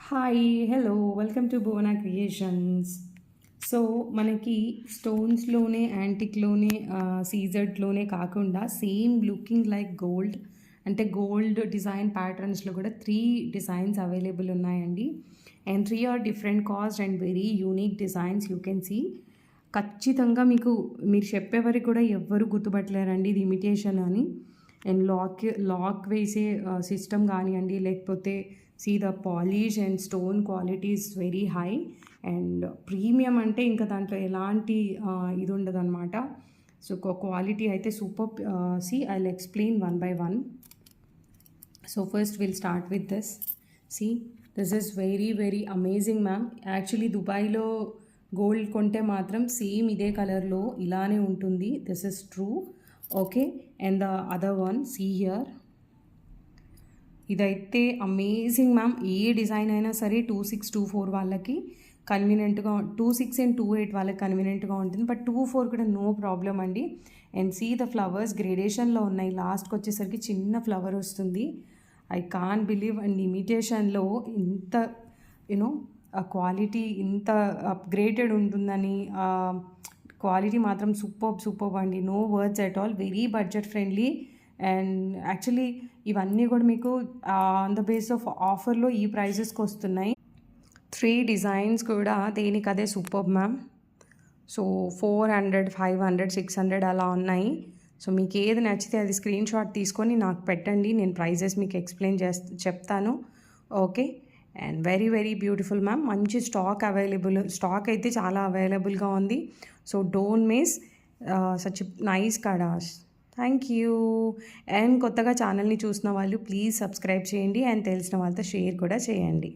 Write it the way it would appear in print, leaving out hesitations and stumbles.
Hi hello welcome to Bhuvana Creations. So మనకి స్టోన్స్లోనే యాంటిక్లోనే సీజర్డ్లోనే కాకుండా సేమ్ లుకింగ్ లైక్ గోల్డ్ అంటే గోల్డ్ డిజైన్ ప్యాటర్న్స్లో కూడా 3 డిజైన్స్ అవైలబుల్ ఉన్నాయండి. And 3 are different cost and very unique designs you can see. ఖచ్చితంగా మీరు చెప్పేవరకు కూడా ఎవ్వరు గుర్తుపట్టలేరండి ఇది ఇమిటేషన్ అని. అండ్ లాక్ వేసే సిస్టమ్ కానివ్వండి, లేకపోతే see the polish and stone quality is very high and premium అంటే ఇంకా దాంట్లో ఎలాంటి ఇది ఉండదు అనమాట. సో క్వాలిటీ అయితే super. See I will explain one by one. So first will start with this. See this is very very amazing ma'am. Actually దుబాయ్లో gold కొంటే మాత్రం సేమ్ ఇదే కలర్లో ఇలానే ఉంటుంది. This is true. Okay, and the other one see here. ఇదైతే amazing ma'am. ఏ design అయినా సరే 2624 వాళ్ళకి కన్వీనియంట్గా, 26 అండ్ 28 వాళ్ళకి కన్వీనియంట్గా ఉంటుంది. బట్ 24 కూడా నో ప్రాబ్లం అండి. అండ్ సీ ద ఫ్లవర్స్ గ్రేడేషన్లో ఉన్నాయి. లాస్ట్కి వచ్చేసరికి చిన్న ఫ్లవర్ వస్తుంది. I can't believe. అండ్ ఇమిటేషన్లో ఇంత యూనో క్వాలిటీ ఇంత అప్గ్రేడెడ్ ఉంటుందని, క్వాలిటీ మాత్రం సూపర్ అండి. No words at all. Very budget friendly. And actually ఇవన్నీ కూడా మీకు ఆన్ ద బేస్ ఆఫ్ ఆఫర్లో ఈ ప్రైజెస్కి వస్తున్నాయి. 3 డిజైన్స్ కూడా దేనికి అదే సూపర్ మ్యామ్. సో 400, 500, 600 అలా ఉన్నాయి. సో మీకు ఏది నచ్చితే అది స్క్రీన్ షాట్ తీసుకొని నాకు పెట్టండి. నేను ప్రైజెస్ మీకు ఎక్స్ప్లెయిన్ చెప్తాను. Okay, and very very beautiful ma'am. మంచి స్టాక్ అయితే చాలా అవైలబుల్గా ఉంది. So don't miss such nice kadas. Thank you. And కొత్తగా ఛానల్ని చూసిన వాళ్ళు ప్లీజ్ సబ్స్క్రైబ్ చేయండి అండ్ తెలిసిన వాళ్ళతో షేర్ కూడా చేయండి.